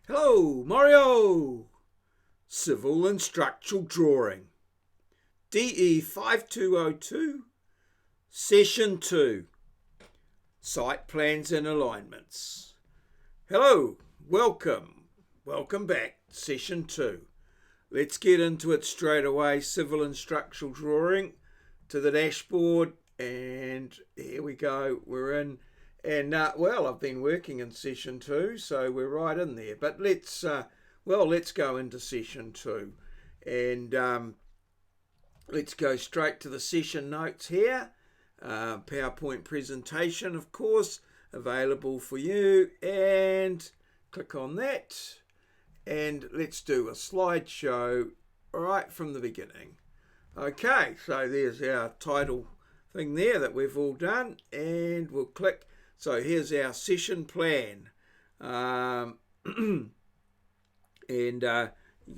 Hello, Maurieo! Civil and Structural Drawing. DE 5202, Session 2, Site Plans and Alignments. Hello, welcome back, Session 2. Let's get into it straight away. Civil and Structural Drawing to the dashboard, and here we go, we're in. And I've been working in session 2, so we're right in there. But let's go into session 2, and let's go straight to the session notes here. PowerPoint presentation, of course, available for you. And click on that, and let's do a slideshow right from the beginning. Okay, so there's our title thing there that we've all done, and we'll click. So here's our session plan, and you can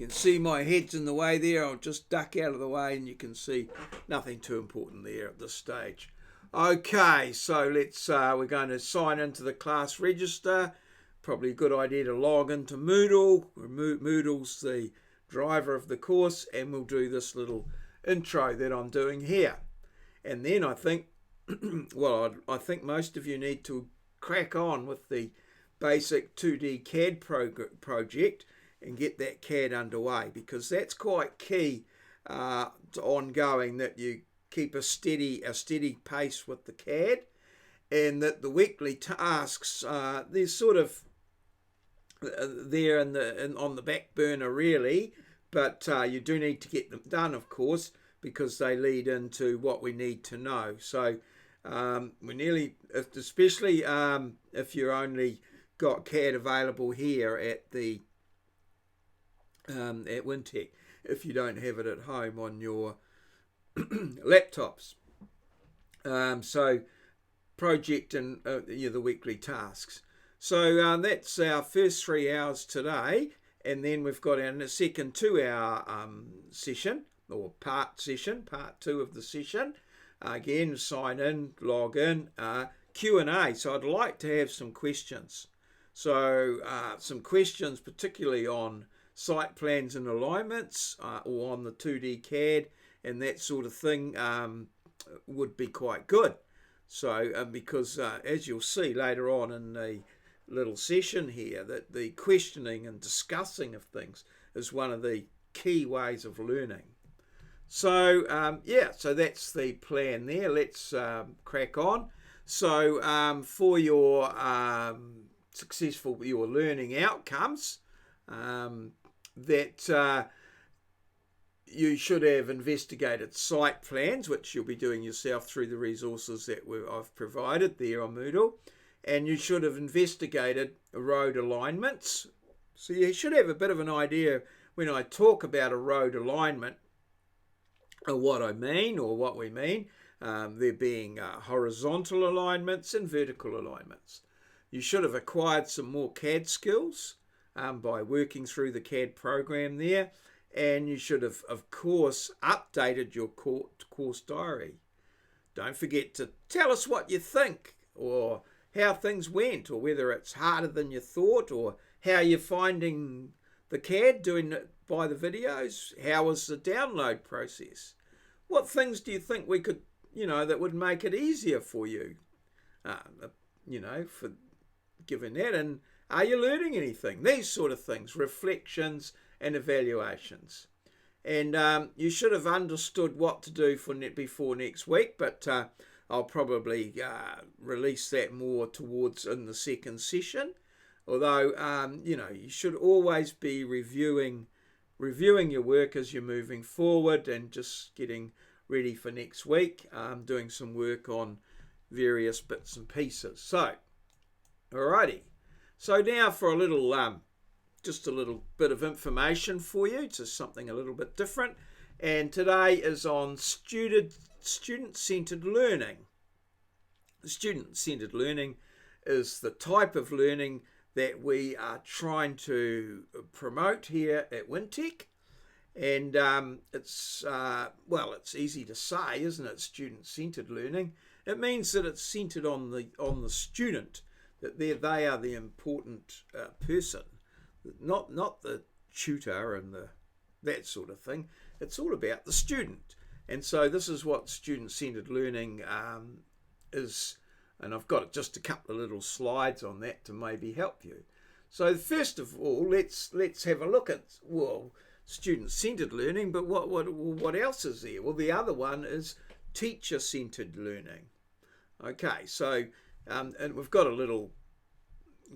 see my head's in the way there. I'll just duck out of the way, and you can see nothing too important there at this stage. Okay, so we're going to sign into the class register. Probably a good idea to log into Moodle. Moodle's the driver of the course, and we'll do this little intro that I'm doing here. And then I think I think most of you need to crack on with the basic 2D CAD project and get that CAD underway, because that's quite key to ongoing, that you keep a steady pace with the CAD, and that the weekly tasks they're sort of there on the back burner really, but you do need to get them done, of course, because they lead into what we need to know. So we nearly, especially if you're only got CAD available here at the at Wintec, if you don't have it at home on your laptops. So project and the weekly tasks. So that's our first 3 hours today, and then we've got our second 2-hour session, or part 2 of the session. Again, sign in, log in, Q&A. So I'd like to have some questions. So some questions particularly on site plans and alignments, or on the 2D CAD and that sort of thing, would be quite good. So because as you'll see later on in the little session here, that the questioning and discussing of things is one of the key ways of learning. So so that's the plan there. Let's crack on. So for your your learning outcomes, that you should have investigated site plans, which you'll be doing yourself through the resources that I've provided there on Moodle, and you should have investigated road alignments. So you should have a bit of an idea when I talk about a road alignment what I mean, or what we mean, there being horizontal alignments and vertical alignments. You should have acquired some more CAD skills by working through the CAD program there, and you should have, of course, updated your course diary. Don't forget to tell us what you think, or how things went, or whether it's harder than you thought, or how you're finding the CAD, doing it by the videos. How was the download process? What things do you think we could, that would make it easier for you, for giving that? And are you learning anything? These sort of things, reflections and evaluations. And you should have understood what to do before next week, but I'll probably release that more towards in the second session. Although, you should always be reviewing your work as you're moving forward, and just getting ready for next week, doing some work on various bits and pieces. So, alrighty. So now for a little, just a little bit of information for you, just something a little bit different. And today is on student-centered learning. Student-centered learning is the type of learning that we are trying to promote here at Wintec. And it's easy to say, isn't it? Student-centered learning. It means that it's centered on the student, that they are the important person not the tutor and that sort of thing. It's all about the student. And so this is what student-centered learning is. And I've got just a couple of little slides on that to maybe help you. So first of all, let's have a look at, well, student-centered learning, but what else is there? Well, the other one is teacher-centered learning. Okay, so and we've got a little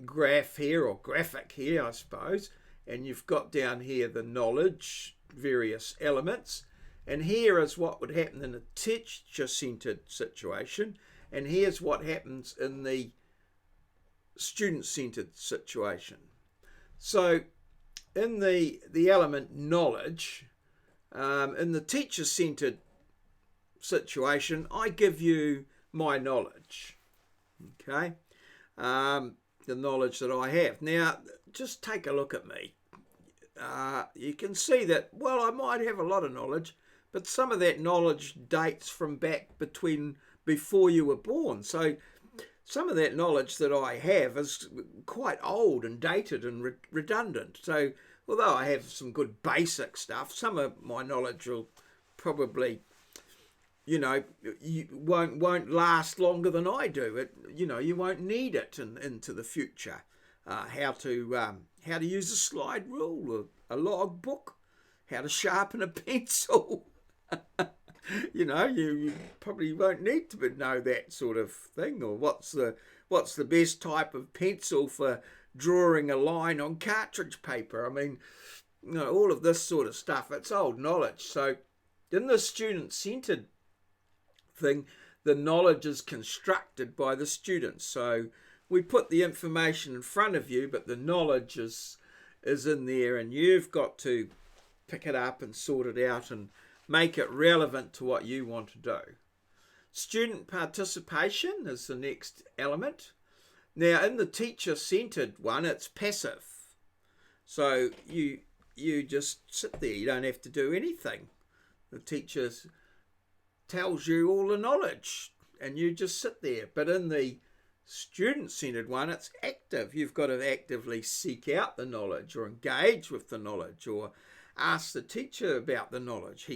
graph here, or graphic here, I suppose, and you've got down here the knowledge, various elements, and here is what would happen in a teacher-centered situation, and here's what happens in the student-centered situation. So in the element knowledge, in the teacher-centered situation, I give you my knowledge, okay, the knowledge that I have. Now, just take a look at me. You can see that, well, I might have a lot of knowledge, but some of that knowledge dates from back before you were born. So some of that knowledge that I have is quite old and dated and redundant. So although I have some good basic stuff, some of my knowledge will probably, you won't last longer than I do. You won't need it into the future. How to use a slide rule, a log book, how to sharpen a pencil. You probably won't need to know that sort of thing, or what's the best type of pencil for drawing a line on cartridge paper. I mean, all of this sort of stuff, it's old knowledge. So in the student-centered thing, the knowledge is constructed by the students. So we put the information in front of you, but the knowledge is in there, and you've got to pick it up and sort it out and make it relevant to what you want to do. Student participation is the next element. Now, in the teacher-centered one, it's passive. So you just sit there. You don't have to do anything. The teacher tells you all the knowledge, and you just sit there. But in the student-centered one, it's active. You've got to actively seek out the knowledge, or engage with the knowledge, or ask the teacher about the knowledge.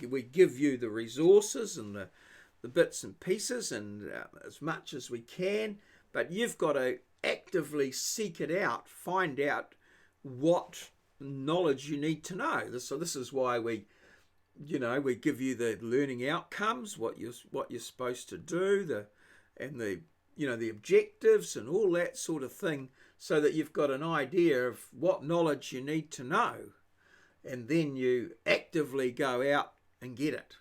We give you the resources and the bits and pieces, and as much as we can, but you've got to actively seek it out, find out what knowledge you need to know. So this is why we give you the learning outcomes, what you're supposed to do, the objectives and all that sort of thing, so that you've got an idea of what knowledge you need to know. And then you actively go out and get it.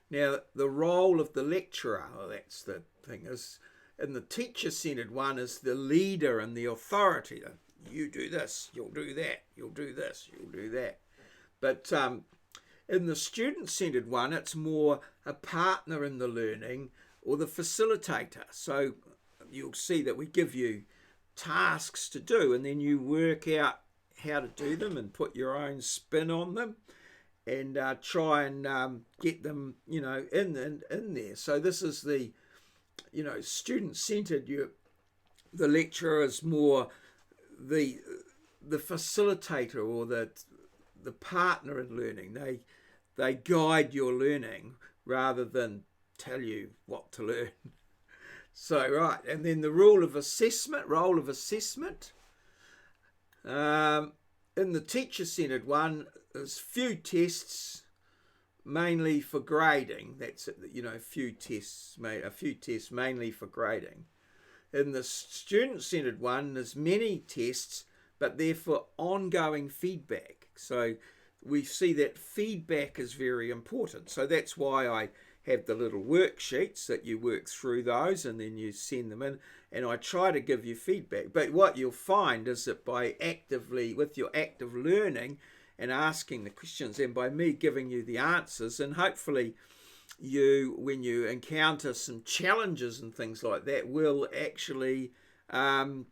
Now, the role of the lecturer, that's the thing, is in the teacher-centered one is the leader and the authority. You do this, you'll do that, you'll do this, you'll do that. But in the student-centered one, it's more a partner in the learning, or the facilitator. So you'll see that we give you tasks to do, and then you work out how to do them and put your own spin on them, and try and get them in there. So this is the student-centered. The lecturer is more the facilitator, or the partner in learning. They guide your learning rather than tell you what to learn. So right, and then the role of assessment. In the teacher-centered one, there's few tests, mainly for grading. That's it, a few tests mainly for grading. In the student-centered one, there's many tests, but they're for ongoing feedback. So we see that feedback is very important. So that's why I have the little worksheets that you work through those, and then you send them in, and I try to give you feedback. But what you'll find is that with your active learning and asking the questions, and by me giving you the answers, and hopefully when you encounter some challenges and things like that, will actually will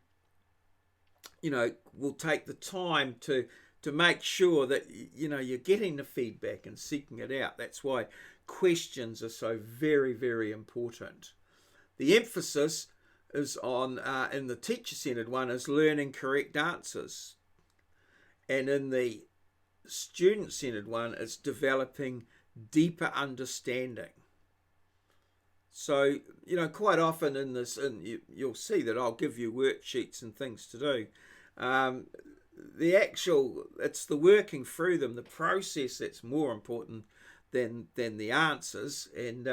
take the time to make sure that you're getting the feedback and seeking it out. That's why questions are so very, very important. The emphasis is on in the teacher-centered one is learning correct answers. And in the student-centered one, it's developing deeper understanding. So, quite often in this, and you'll see that I'll give you worksheets and things to do. It's the working through them, the process that's more important than the answers. And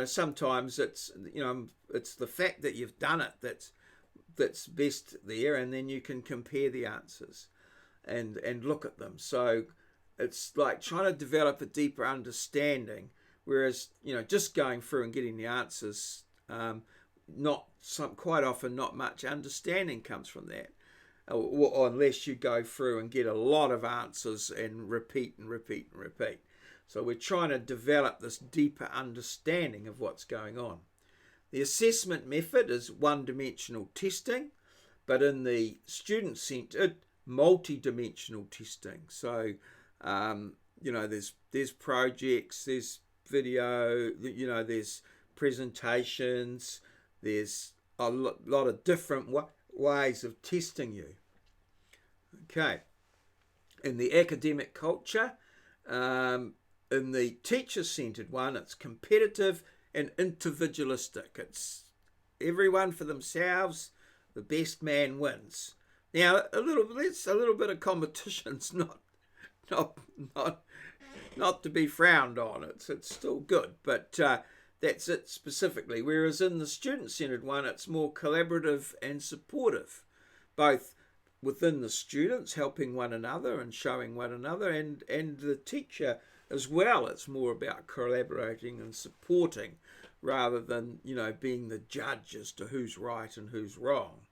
sometimes it's the fact that you've done it that's best there, and then you can compare the answers and look at them. So it's like trying to develop a deeper understanding, whereas just going through and getting the answers, quite often not much understanding comes from that, or unless you go through and get a lot of answers and repeat and repeat and repeat. So we're trying to develop this deeper understanding of what's going on. The assessment method is one-dimensional testing, but in the student-centered, multi-dimensional testing. So there's projects, there's video, there's presentations, there's a lot of different ways of testing you. Okay. In the academic culture, in the teacher-centered one, it's competitive and individualistic. It's everyone for themselves, the best man wins. Now, a little bit of competition's not to be frowned on. It's still good, but that's it specifically. Whereas in the student-centered one, it's more collaborative and supportive, both within the students helping one another and showing one another, and the teacher as well. It's more about collaborating and supporting rather than being the judge as to who's right and who's wrong.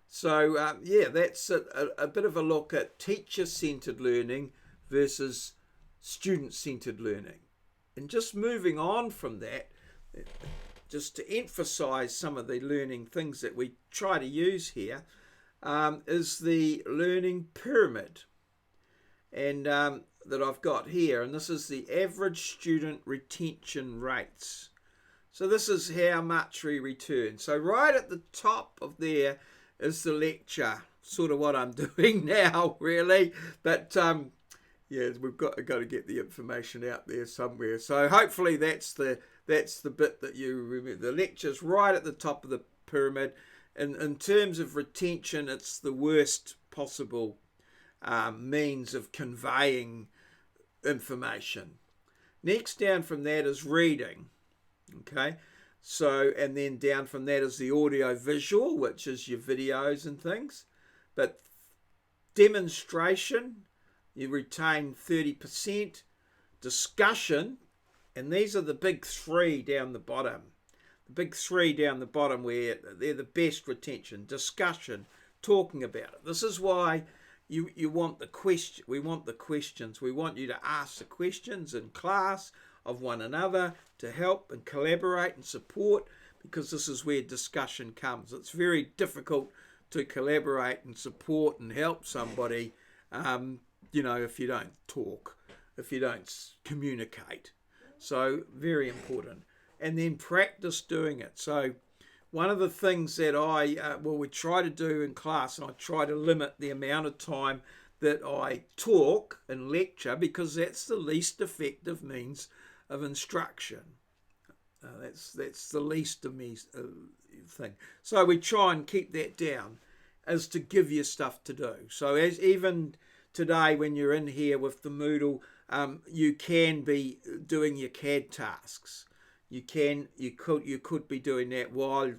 So that's a bit of a look at teacher-centered learning versus student-centered learning. And just moving on from that, just to emphasize some of the learning things that we try to use here, is the learning pyramid, and that I've got here, and this is the average student retention rates. So this is how much we return. So right at the top of there is the lecture, sort of what I'm doing now, really. But we've got to get the information out there somewhere. So hopefully that's the bit that you remember. The lecture's right at the top of the pyramid. And in terms of retention, it's the worst possible means of conveying information. Next down from that is reading. Okay, so, and then down from that is the audio visual, which is your videos and things. But demonstration, you retain 30%. Discussion, and these are the big three down the bottom. The big three down the bottom, where they're the best retention. Discussion, talking about it. This is why you want the question. We want the questions. We want you to ask the questions in class of one another to help and collaborate and support, because this is where discussion comes. It's very difficult to collaborate and support and help somebody, if you don't talk, if you don't communicate. So very important. And then practice doing it. So one of the things that we try to do in class, and I try to limit the amount of time that I talk and lecture, because that's the least effective means of instruction. That's the least of me thing. So we try and keep that down, as to give you stuff to do. So as even today, when you're in here with the Moodle, you can be doing your CAD tasks. You could be doing that while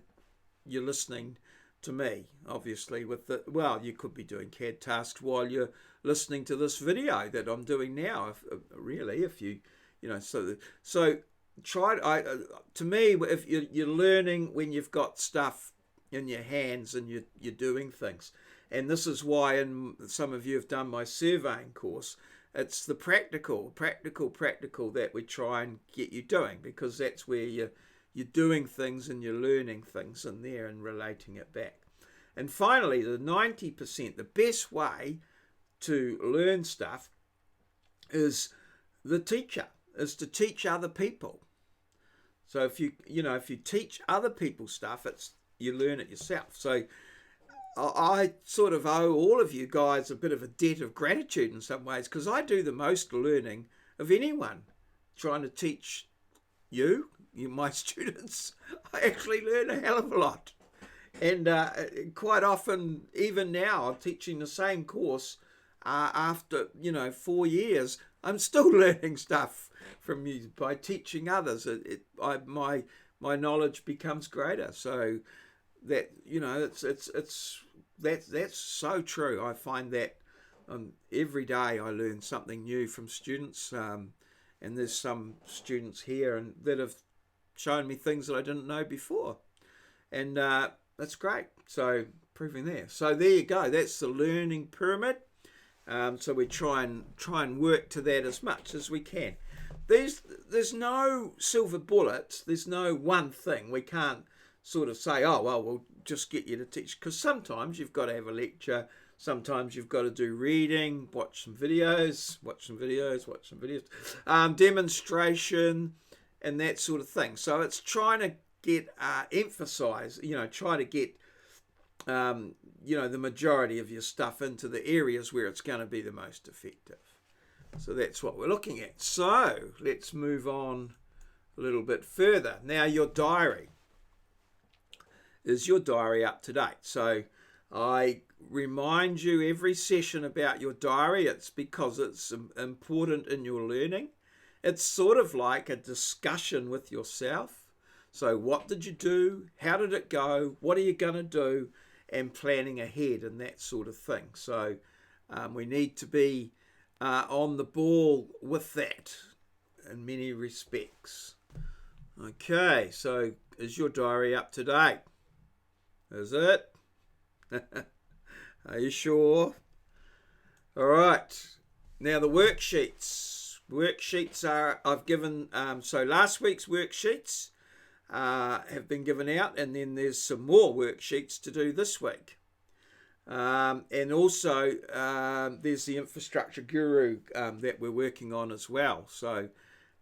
you're listening to me, obviously. You could be doing CAD tasks while you're listening to this video that I'm doing now. So try. To me, if you're learning when you've got stuff in your hands and you're doing things, and this is why, and some of you have done my surveying course, it's the practical that we try and get you doing, because that's where you're doing things and you're learning things in there and relating it back. And finally, the 90%, the best way to learn stuff is to teach other people. So if you teach other people stuff, you learn it yourself. So I sort of owe all of you guys a bit of a debt of gratitude in some ways, because I do the most learning of anyone trying to teach you my students. I actually learn a hell of a lot. And quite often, even now, I'm teaching the same course after 4 years. I'm still learning stuff from you by teaching others. My knowledge becomes greater. So that that's so true. I find that every day I learn something new from students, and there's some students here and that have shown me things that I didn't know before, and that's great. So proving there. So there you go. That's the learning pyramid. So we try and work to that as much as we can. There's no silver bullets. There's no one thing. We can't sort of say, oh, well, we'll just get you to teach. Because sometimes you've got to have a lecture. Sometimes you've got to do reading, watch some videos, demonstration, and that sort of thing. So it's trying to get emphasize, try to get, the majority of your stuff into the areas where it's going to be the most effective. So that's what we're looking at. So let's move on a little bit further. Now, your diary. Is your diary up to date? So I remind you every session about your diary. It's because it's important in your learning. It's sort of like a discussion with yourself. So what did you do? How did it go? What are you going to do? And planning ahead and that sort of thing. So we need to be on the ball with that in many respects. Okay, so is your diary up to date? Is it? Are you sure? All right. Now the worksheets. Worksheets I've given, so last week's worksheets have been given out, and then there's some more worksheets to do this week. And also there's the infrastructure guru that we're working on as well. So,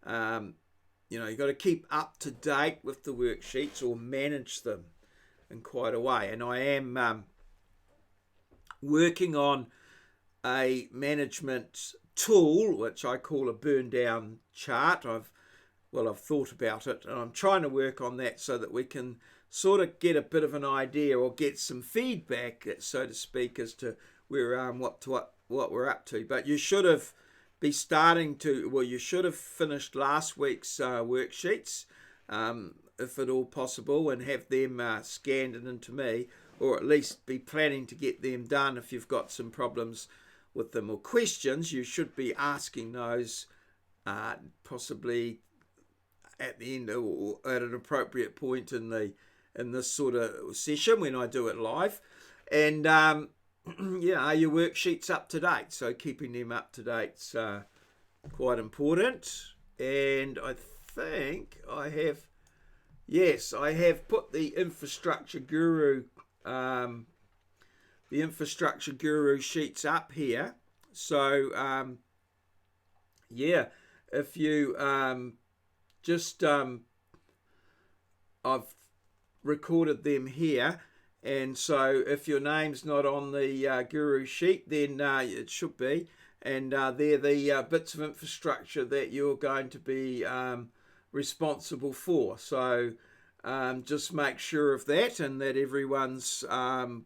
you've got to keep up to date with the worksheets or manage them in quite a way. And I am working on a management tool, which I call a burn down chart. I've thought about it, and I'm trying to work on that so that we can sort of get a bit of an idea or get some feedback, so to speak, as to where we are and what we're up to. But you should have you should have finished last week's worksheets, if at all possible, and have them scanned and into me, or at least be planning to get them done. If you've got some problems with them or questions, you should be asking those possibly at the end or at an appropriate point in this sort of session when I do it live. And are your worksheets up to date? So keeping them up to date's quite important. And I think I have put the infrastructure guru sheets up here. So if you I've recorded them here, and so if your name's not on the guru sheet, then it should be, and they're the bits of infrastructure that you're going to be responsible for. So just make sure of that, and that everyone's that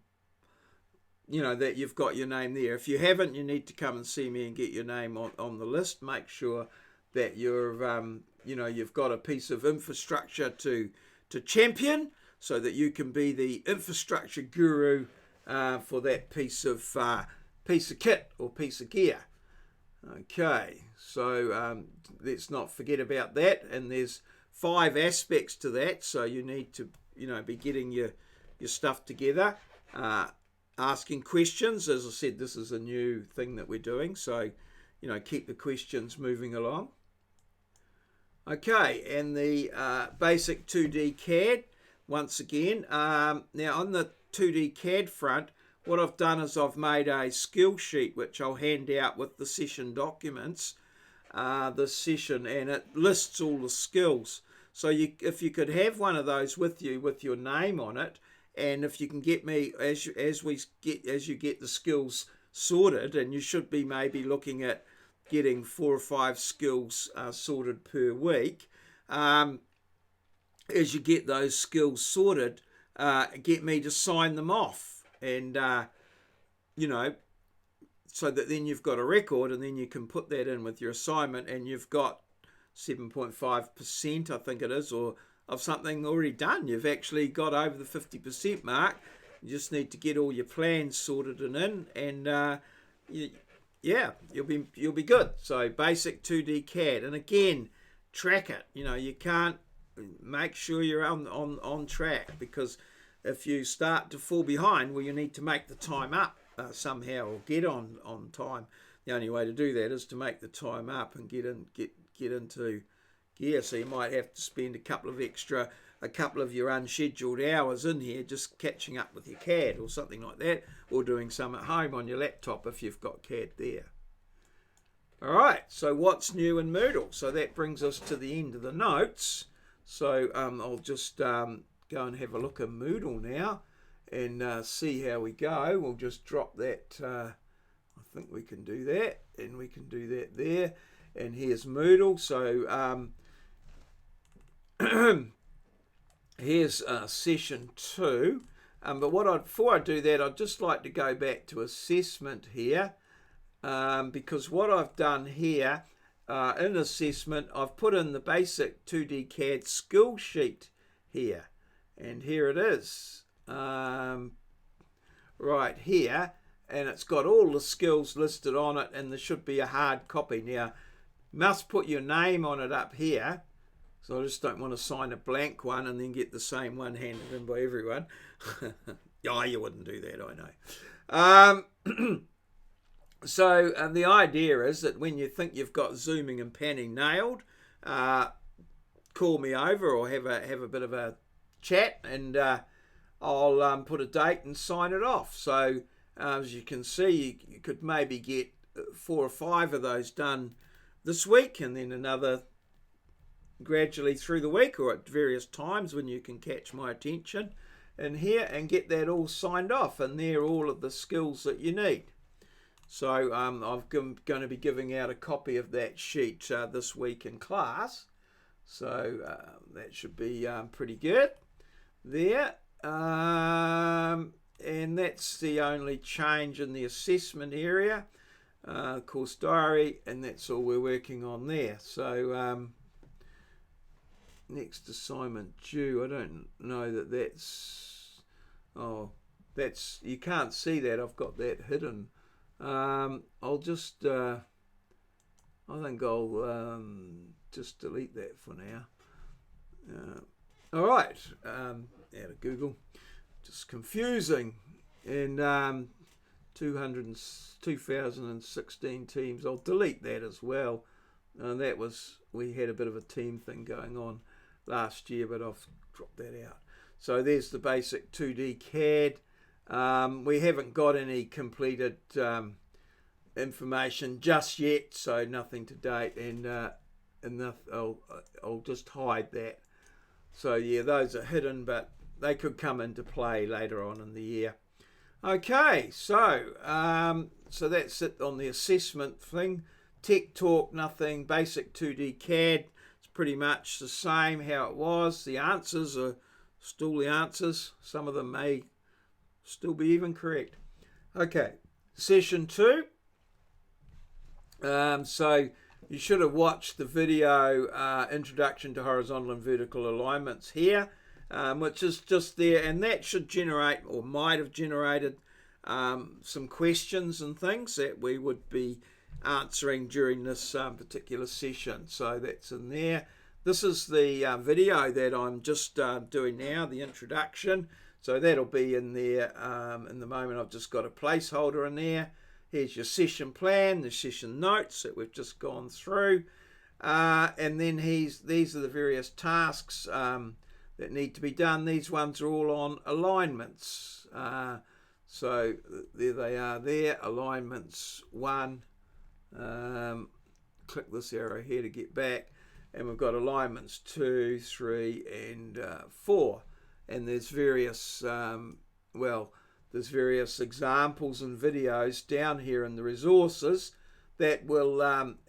you've got your name there. If you haven't, you need to come and see me and get your name on the list. Make sure that you're you've got a piece of infrastructure to champion, so that you can be the infrastructure guru for that piece of kit or piece of gear. Okay, so let's not forget about that. And there's 5 aspects to that, so you need to be getting your stuff together, asking questions. As I said, this is a new thing that we're doing, so keep the questions moving along. Okay, and the basic 2D CAD, once again. Now on the 2D CAD front, what I've done is I've made a skill sheet, which I'll hand out with the session documents this session, and it lists all the skills. So if you could have one of those with you with your name on it, And if you can get me as you get the skills sorted, and you should be maybe looking at getting 4 or 5 skills sorted per week. As you get those skills sorted, get me to sign them off, and so that then you've got a record, and then you can put that in with your assignment, and you've got 7.5%, I think it is, or of something already done. You've actually got over the 50% mark. You just need to get all your plans sorted and in, and you'll be good. So basic 2D CAD, and again, track it. You can't. Make sure you're on track, because if you start to fall behind, well, you need to make the time up somehow, or get on time. The only way to do that is to make the time up and get into gear. So you might have to spend a couple of your unscheduled hours in here just catching up with your CAD or something like that, or doing some at home on your laptop if you've got CAD there. All right, so what's new in Moodle? So that brings us to the end of the notes. So I'll just go and have a look at Moodle now and see how we go. We'll just drop that. I think we can do that, and we can do that there. And here's Moodle. So here's session 2. But before I do that, I'd just like to go back to assessment here, because what I've done here, in assessment, I've put in the basic 2D CAD skill sheet here, and here it is, right here, and it's got all the skills listed on it, and there should be a hard copy. Now, you must put your name on it up here, so I just don't want to sign a blank one and then get the same one handed in by everyone. Yeah, you wouldn't do that, I know. So the idea is that when you think you've got zooming and panning nailed, call me over or have a bit of a chat, and I'll put a date and sign it off. So as you can see, you could maybe get 4 or 5 of those done this week, and then another gradually through the week, or at various times when you can catch my attention in here, and get that all signed off, and they're all of the skills that you need. So I'm going to be giving out a copy of that sheet this week in class. So that should be pretty good there. And that's the only change in the assessment area, course diary, and that's all we're working on there. So next assignment due, I don't know that's, you can't see that, I've got that hidden. I'll just, I think I'll just delete that for now. All right, out of Google, just confusing. And 2016 teams, I'll delete that as well. That was, we had a bit of a team thing going on last year, but I've dropped that out. So there's the basic 2D CAD. We haven't got any completed information just yet, so nothing to date, and I'll just hide that. So yeah, those are hidden, but they could come into play later on in the year. Okay, so so that's it on the assessment thing. Tech Talk, nothing. Basic 2D CAD, it's pretty much the same how it was. The answers are still the answers. Some of them may still be even correct. Okay, session 2. So you should have watched the video Introduction to Horizontal and Vertical Alignments here, which is just there, and that should generate, or might have generated, some questions and things that we would be answering during this particular session. So that's in there. This is the video that I'm just doing now, the introduction. So that'll be in there in the moment. I've just got a placeholder in there. Here's your session plan, the session notes that we've just gone through. And then these are the various tasks that need to be done. These ones are all on alignments. So there they are there, alignments 1. Click this arrow here to get back. And we've got alignments 2, 3, and 4. and there's various there's various examples and videos down here in the resources that will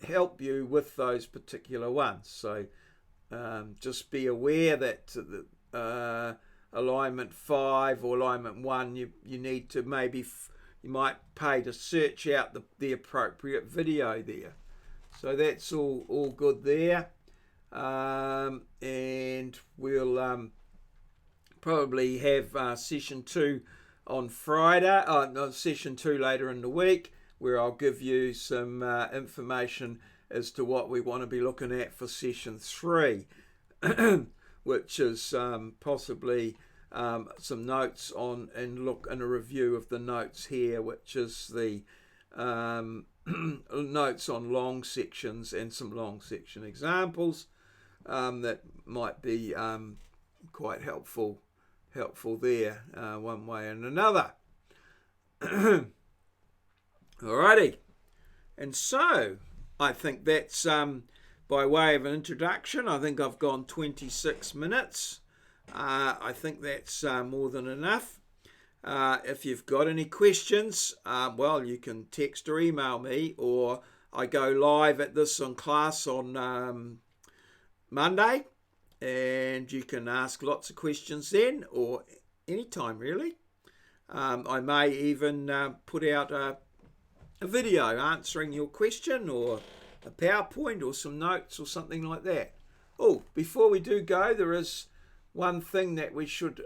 help you with those particular ones. So just be aware that alignment 5 or alignment 1, you need to you might pay to search out the appropriate video there. So that's all good there. And we'll probably have session 2 on Friday, session 2 later in the week, where I'll give you some information as to what we want to be looking at for session 3, which is possibly some notes on and a review of the notes here, which is the notes on long sections and some long section examples that might be quite helpful there one way and another. Alrighty, and so I think that's by way of an introduction. I think I've gone 26 minutes. I think that's more than enough. If you've got any questions, you can text or email me, or I go live at this on class on Monday, and you can ask lots of questions then, or anytime really. I may even put out a video answering your question, or a PowerPoint, or some notes, or something like that. Oh, before we do go, there is one thing that we should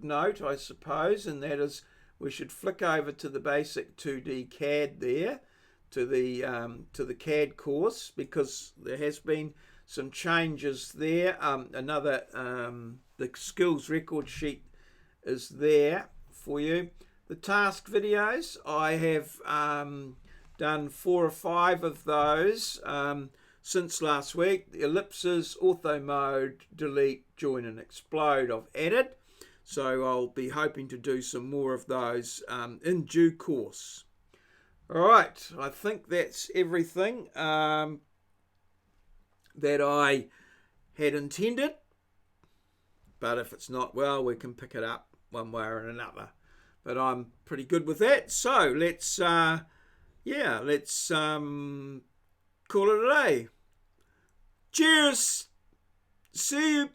note, I suppose, and that is we should flick over to the basic 2D CAD there, to the CAD course, because there has been some changes there. The skills record sheet is there for you. The task videos, I have done 4 or 5 of those since last week. The ellipses, ortho mode, delete, join and explode I've added. So I'll be hoping to do some more of those in due course. All right, I think that's everything that I had intended. But if it's not, well, we can pick it up one way or another. But I'm pretty good with that. So let's call it a day. Cheers. See you.